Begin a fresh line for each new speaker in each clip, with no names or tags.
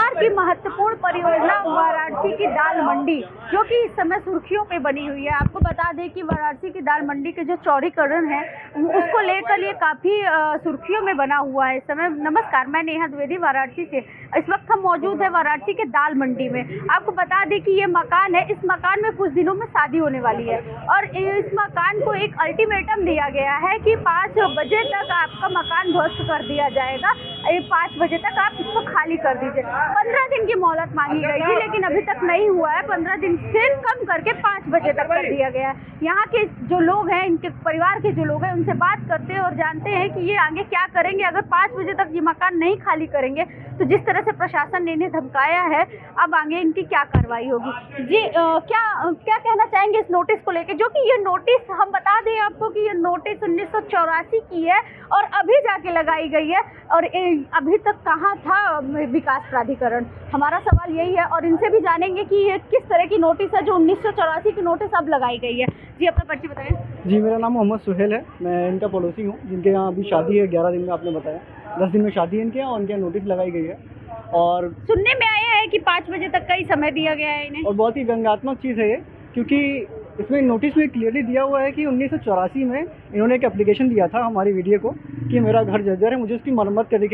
सरकार की महत्वपूर्ण परियोजना वाराणसी की दाल मंडी, जो कि इस समय सुर्खियों पे बनी हुई है। आपको बता दें कि वाराणसी की दाल मंडी के जो चौड़ीकरण है उसको लेकर ये काफ़ी सुर्खियों में बना हुआ है इस समय। नमस्कार, मैं नेहा द्विवेदी वाराणसी से। इस वक्त हम मौजूद है वाराणसी के दाल मंडी में। आपको बता दें कि ये मकान है, इस मकान में कुछ दिनों में शादी होने वाली है और इस मकान को एक अल्टीमेटम दिया गया है कि 5 बजे तक आपका मकान ध्वस्त कर दिया जाएगा। 5 बजे तक आप इसको खाली कर दीजिए। 15 दिन की मोहलत मांगी गई थी, लेकिन अभी तक नहीं हुआ है। 15 दिन से कम करके 5 बजे तक कर दिया गया है। यहाँ के जो लोग हैं, इनके परिवार के जो लोग हैं, उनसे बात करते हैं और जानते हैं कि ये आगे क्या करेंगे। अगर 5 बजे तक ये मकान नहीं खाली करेंगे तो जिस तरह से प्रशासन ने इन्हें धमकाया है, अब आगे इनकी क्या कार्रवाई होगी। जी क्या कहना चाहेंगे इस नोटिस को लेकर, जो कि ये नोटिस हम बता दें आपको कि ये नोटिस 1984 की है और अभी जाके लगाई गई है और अभी तक कहाँ था विकास प्राधिकरण। हमारा सवाल यही है और इनसे भी जानेंगे कि ये किस तरह की नोटिस है जो 1984 की नोटिस अब लगाई गई है। जी, अपना परिचय बताएं।
जी, मेरा नाम मोहम्मद सुहेल है। मैं इनका पड़ोसी हूँ, जिनके यहाँ अभी शादी है। 11 दिन में आपने बताया 10 दिन में शादी है इनके यहाँ, और इनके यहाँ नोटिस लगाई गई है। और
सुनने में आया है कि 5 बजे तक का ही समय दिया गया है इन्हें।
और बहुत ही व्यंग्यात्मक चीज़ है ये, क्योंकि इसमें नोटिस में क्लियरली दिया हुआ है कि 1984 में इन्होंने एक एप्लीकेशन दिया था हमारी वीडियो को कि मेरा घर जर्जर है, मुझे उसकी मरम्मत करने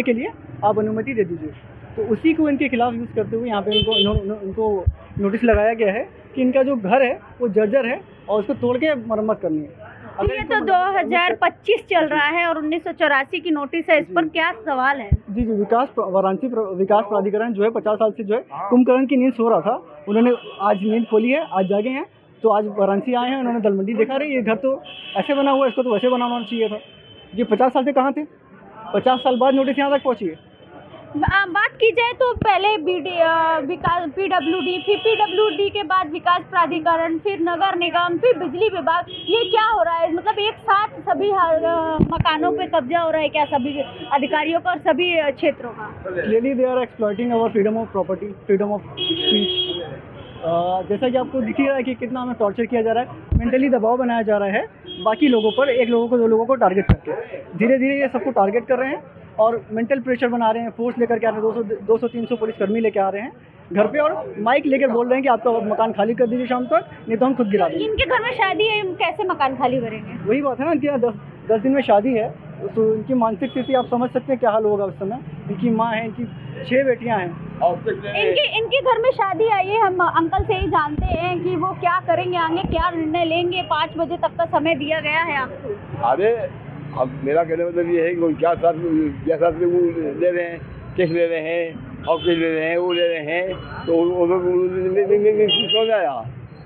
के लिए आप अनुमति दे दीजिए। तो उसी को इनके खिलाफ यूज़ करते हुए यहाँ पे इनको नोटिस लगाया गया है कि इनका जो घर है वो जर्जर है और उसको तोड़ के मरम्मत करनी है।
ये तो 2025 चल रहा है और 1984 की नोटिस है, इस पर क्या सवाल है?
जी, वाराणसी विकास प्राधिकरण जो है 50 साल से जो है कुंभकर्ण की नींद सो रहा था, उन्होंने आज नींद खोली है, आज जागे हैं। तो आज वाराणसी आए हैं, उन्होंने दल मंडी देखा रहे ये घर तो ऐसे बना हुआ है, इसको तो वैसे बनाना चाहिए था। ये 50 साल से कहाँ थे? 50 साल बाद नोटिस यहाँ तक पहुँची है।
बात की जाए तो पहले PWD, फिर PWD के बाद विकास प्राधिकरण, फिर नगर निगम, फिर बिजली विभाग। ये क्या हो रहा है? मतलब एक साथ सभी मकानों पे कब्जा हो रहा है क्या सभी अधिकारियों का और सभी क्षेत्रों का?
Clearly they are exploiting our freedom of property, freedom of speech. जैसा कि आपको दिख ही रहा है कि कितना हमें टॉर्चर किया जा रहा है, मेंटली दबाव बनाया जा रहा है बाकी लोगों पर, एक लोगों को 2 लोगों को टारगेट करके। धीरे धीरे ये सबको टारगेट कर रहे हैं और मेंटल प्रेशर बना रहे हैं। फोर्स लेकर के आ रहे हैं, 200-300 पुलिसकर्मी लेके आ रहे हैं घर पे और माइक लेकर बोल रहे हैं कि आपका मकान खाली कर दीजिए शाम तक, नहीं तो हम खुद गिरा देंगे।
इनके घर में शादी है, कैसे मकान खाली करेंगे?
वही बात है ना कि 10 दिन में शादी है, तो इनकी मानसिक स्थिति आप समझ सकते हैं क्या हाल होगा उस समय। इनकी माँ है, इनकी 6 बेटियाँ हैं।
इनके घर में शादी आई है। हम अंकल से ही जानते हैं कि वो क्या करेंगे आगे, क्या निर्णय लेंगे। 5 बजे तक का समय दिया गया है आपको।
अरे अब मेरा कहने मतलब ये है कि जैसा वो ले रहे हैं, चेक ले रहे हैं और कुछ ले रहे हैं, वो ले रहे हैं, तो समझ आया।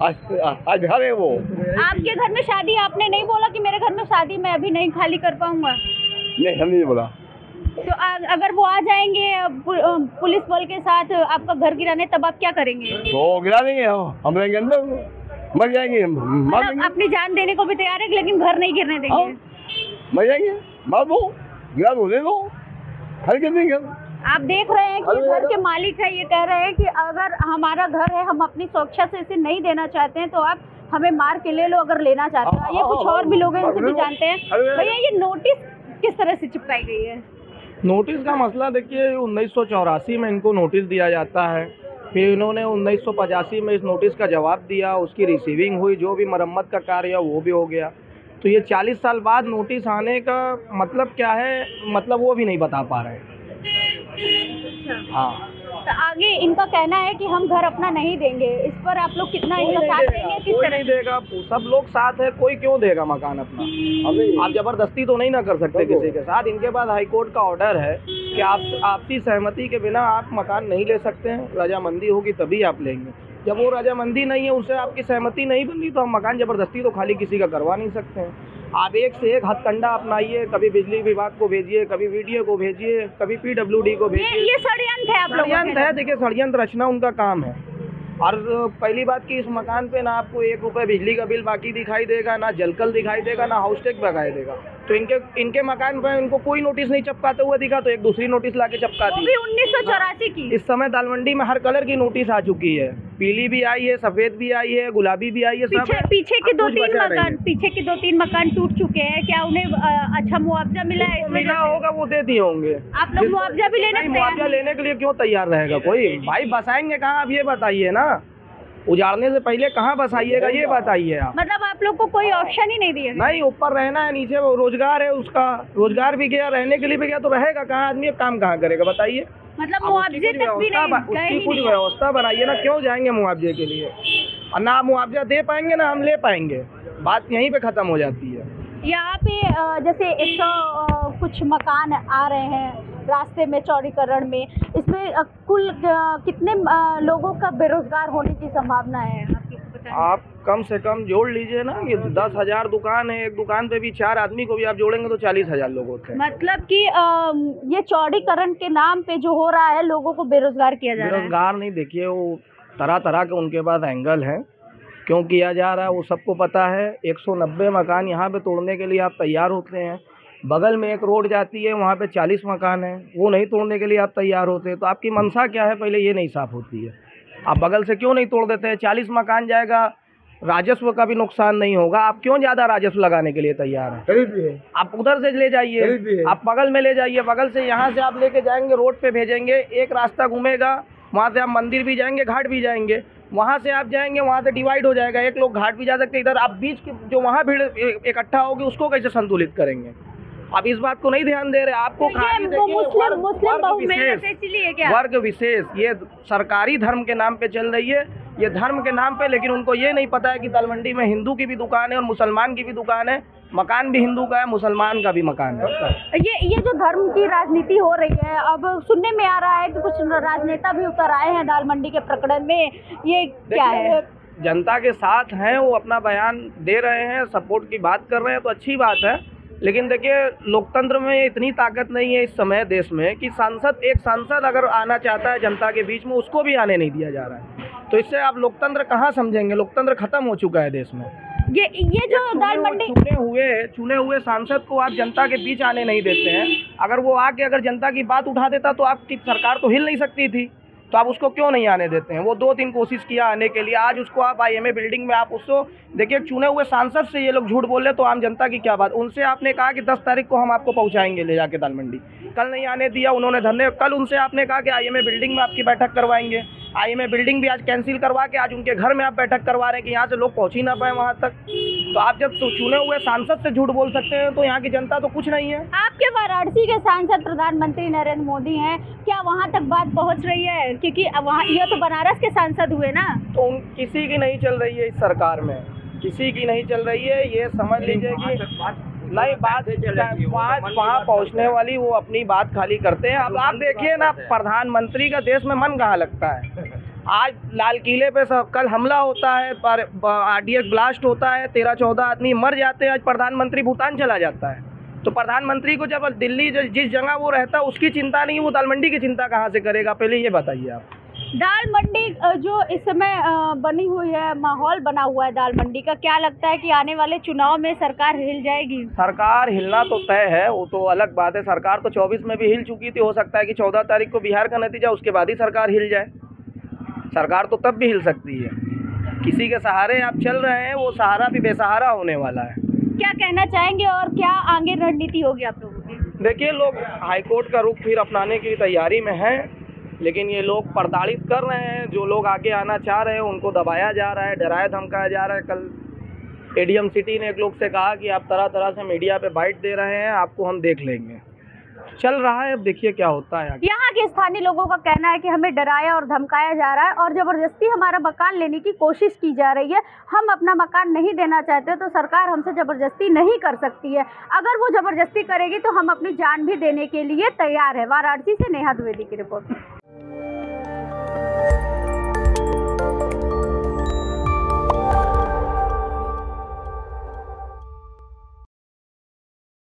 आज घर है वो।
आपके घर में शादी, आपने नहीं बोला कि मेरे घर में शादी, मैं अभी नहीं खाली कर पाऊंगा?
नहीं, हम नहीं बोला।
तो अगर वो आ जाएंगे पुलिस बल के साथ आपका घर गिराने, तब आप क्या करेंगे?
तो गिरा देंगे, हम रहेंगे अंदर, मर जाएंगे हम।
मतलब अपनी जान देने को भी तैयार है, लेकिन घर नहीं गिरने देंगे।
मर जाएंगे, मार दो, गिरा दो, दे दो, हर कर देंगे।
आप देख रहे हैं कि घर के मालिक है, ये कह रहे हैं कि अगर हमारा घर है, हम अपनी सुरक्षा से इसे नहीं देना चाहते हैं, तो आप हमें मार के ले लो अगर लेना चाहते हो। ये कुछ और भी लोग हैं, उनसे भी जानते हैं। भैया, ये नोटिस किस तरह से चिपकाई गई है?
नोटिस का मसला देखिए, 1984 में इनको नोटिस दिया जाता है, फिर इन्होंने 1985 में इस नोटिस का जवाब दिया, उसकी रिसीविंग हुई, जो भी मरम्मत का कार्य वो भी हो गया। तो ये 40 साल बाद नोटिस आने का मतलब क्या है, मतलब वो भी नहीं बता पा रहे हैं। हाँ,
तो आगे इनका कहना है कि हम घर अपना नहीं देंगे। इस पर आप लोग कितना इनका साथ देंगे? किस तरह
नहीं देगा? सब लोग साथ है, कोई क्यों देगा मकान अपना? आप जबरदस्ती तो नहीं ना कर सकते किसी के साथ। इनके पास हाईकोर्ट का ऑर्डर है कि आप आपसी सहमति के बिना आप मकान नहीं ले सकते हैं, रजामंदी होगी तभी आप लेंगे। जब वो रजामंदी नहीं है, उससे आपकी सहमति नहीं बन रही, तो हम मकान जबरदस्ती तो खाली किसी का करवा नहीं सकते हैं। आप एक से एक हथकंडा अपनाइए, कभी बिजली विभाग को भेजिए, कभी वीडियो को भेजिए, कभी PWD को भेजिए।
ये षड्यंत्र है, आप लोगों का?
षड्यंत्र है, देखिए षड्यंत्र रचना उनका काम है। और पहली बात कि इस मकान पे ना आपको 1 रुपये बिजली का बिल बाकी दिखाई देगा, ना जलकल दिखाई देगा, ना हाउस टैक्स दिखाई देगा। तो इनके मकान पर इनको कोई नोटिस नहीं चिपकाते हुए दिखा, तो एक दूसरी नोटिस लाके चिपका दी।
वो भी 1984 की।
इस समय दाल मंडी में हर कलर की नोटिस आ चुकी है, पीली भी आई है, सफेद भी आई है, गुलाबी भी आई है,
पीछे के 2-3 मकान टूट चुके हैं, क्या उन्हें अच्छा मुआवजा मिला है?
मिला होगा, वो दे दिए होंगे।
आप लोग मुआवजा भी लेने
मुआवजा लेने के लिए क्यों तैयार रहेगा कोई? भाई बसाएंगे कहाँ, आप ये बताइए ना। उजाड़ने से पहले कहाँ बसाइएगा, ये बताइए आप।
मतलब आप लोग को कोई ऑप्शन ही नहीं दिया?
नहीं, ऊपर रहना है, नीचे वो रोजगार है, उसका रोजगार भी गया, रहने के लिए भी गया, तो रहेगा कहाँ आदमी, काम कहाँ करेगा बताइए।
मतलब मुआवजे तक भी नहीं,
उसकी कुछ व्यवस्था बनाइए ना, क्यों जाएंगे मुआवजे के लिए? और ना मुआवजा दे पाएंगे ना हम ले पाएंगे, बात यहीं पे खत्म हो जाती है।
यहाँ पे जैसे 100 कुछ मकान आ रहे हैं रास्ते में चौड़ीकरण में, इसमें कुल कितने लोगों का बेरोजगार होने की संभावना है?
आप कम से कम जोड़ लीजिए ना कि 10,000 दुकान है, एक दुकान पे भी 4 आदमी को भी आप जोड़ेंगे तो 40,000 लोग होते हैं।
मतलब कि ये चौड़ीकरण के नाम पे जो हो रहा है, लोगों को बेरोजगार किया जा रहा है।
बेरोजगार नहीं, देखिए वो तरह तरह के उनके पास एंगल हैं, क्यों किया जा रहा है वो सबको पता है। 190 मकान यहाँ पे तोड़ने के लिए आप तैयार होते हैं, बगल में एक रोड जाती है वहाँ पे 40 मकान है, वो नहीं तोड़ने के लिए आप तैयार होते हैं। तो आपकी मंशा क्या है, पहले ये नहीं साफ होती है। आप बगल से क्यों नहीं तोड़ देते हैं? 40 मकान जाएगा, राजस्व का भी नुकसान नहीं होगा, आप क्यों ज़्यादा राजस्व लगाने के लिए तैयार हैं? आप उधर से ले जाइए, आप बगल में ले जाइए, बगल से यहाँ से आप लेके जाएंगे, रोड पे भेजेंगे, एक रास्ता घूमेगा, वहाँ से आप मंदिर भी जाएंगे, घाट भी जाएंगे, वहाँ से आप जाएंगे, वहाँ से डिवाइड हो जाएगा, एक लोग घाट भी जा सकते हैं, इधर आप बीच की जो वहाँ भीड़ इकट्ठा होगी उसको कैसे संतुलित करेंगे? आप इस बात को नहीं ध्यान दे रहे। आपको खाली वर्ग विशेष ये सरकारी धर्म के नाम पे चल रही है, ये धर्म के नाम पे, लेकिन उनको ये नहीं पता है कि दाल मंडी में हिंदू की भी दुकान है और मुसलमान की भी दुकान है, मकान भी हिंदू का है, मुसलमान का भी मकान है।
ये जो धर्म की राजनीति हो रही है, अब सुनने में आ रहा है कि कुछ राजनेता भी उतर आए हैं दाल मंडी के प्रकरण में, ये क्या है?
जनता के साथ हैं, वो अपना बयान दे रहे हैं, सपोर्ट की बात कर रहे हैं, तो अच्छी बात है। लेकिन देखिए, लोकतंत्र में इतनी ताकत नहीं है इस समय देश में कि एक सांसद अगर आना चाहता है जनता के बीच में, उसको भी आने नहीं दिया जा रहा है। तो इससे आप लोकतंत्र कहाँ समझेंगे? लोकतंत्र खत्म हो चुका है देश में।
ये जो दाल मंडी
चुने हुए सांसद को आप जनता के बीच आने नहीं देते हैं। अगर वो आके अगर जनता की बात उठा देता तो आपकी सरकार तो हिल नहीं सकती थी, तो आप उसको क्यों नहीं आने देते हैं? वो 2-3 कोशिश किया आने के लिए, आज उसको आप IMA बिल्डिंग में आप उसको देखिए, चुने हुए सांसद से ये लोग झूठ बोल रहे, तो आम जनता की क्या बात? उनसे आपने कहा कि 10 तारीख को हम आपको पहुंचाएंगे ले जाके दाल मंडी, कल नहीं आने दिया उन्होंने धरने। कल उनसे आपने कहा कि IMA बिल्डिंग में आपकी बैठक करवाएंगे, IMA बिल्डिंग भी आज कैंसिल करवा के आज उनके घर में आप बैठक करवा रहे हैं कि यहाँ से लोग पहुँच ही ना पाए वहाँ तक। तो आप जब चुने हुए सांसद से झूठ बोल सकते हैं तो यहाँ की जनता तो कुछ नहीं है।
आपके वाराणसी के सांसद प्रधानमंत्री नरेंद्र मोदी हैं, क्या वहाँ तक बात पहुँच रही है? क्योंकि वहाँ ये तो बनारस के सांसद हुए ना।
तो किसी की नहीं चल रही है इस सरकार में, किसी की नहीं चल रही है, ये समझ लीजिए कि नहीं बात वहाँ पहुँचने वाली, वो अपनी बात खाली करते हैं। अब आप देखिए ना, प्रधानमंत्री का देश में मन कहाँ लगता है? आज लाल किले पे सब कल हमला होता है, RDX ब्लास्ट होता है, 13-14 आदमी मर जाते हैं, आज प्रधानमंत्री भूटान चला जाता है। तो प्रधानमंत्री को जब दिल्ली जिस जगह वो रहता है उसकी चिंता नहीं, वो दाल मंडी की चिंता कहाँ से करेगा? पहले ये बताइए आप।
दाल मंडी जो इस समय बनी हुई है, माहौल बना हुआ है दाल मंडी का, क्या लगता है कि आने वाले चुनाव में सरकार हिल जाएगी?
सरकार हिलना तो तय है, वो तो अलग बात है। सरकार तो 24 में भी हिल चुकी थी, हो सकता है कि 14 तारीख को बिहार का नतीजा उसके बाद ही सरकार हिल जाए। सरकार तो तब भी हिल सकती है। किसी के सहारे आप चल रहे हैं, वो सहारा भी बेसहारा होने वाला है।
क्या कहना चाहेंगे और क्या आगे रणनीति होगी आप लोगों की?
देखिए, लोग हाईकोर्ट का रुख फिर अपनाने की तैयारी में हैं, लेकिन ये लोग प्रताड़ित कर रहे हैं। जो लोग आगे आना चाह रहे हैं उनको दबाया जा रहा है, डराया धमकाया जा रहा है। कल ADM सिटी ने एक लोग से कहा कि आप तरह तरह से मीडिया पे बाइट दे रहे हैं, आपको हम देख लेंगे। चल रहा है, अब देखिए क्या होता है।
यहाँ के स्थानीय लोगों का कहना है कि हमें डराया और धमकाया जा रहा है और ज़बरदस्ती हमारा मकान लेने की कोशिश की जा रही है। हम अपना मकान नहीं देना चाहते तो सरकार हमसे ज़बरदस्ती नहीं कर सकती है। अगर वो ज़बरदस्ती करेगी तो हम अपनी जान भी देने के लिए तैयार है। वाराणसी से नेहा द्विवेदी की रिपोर्ट।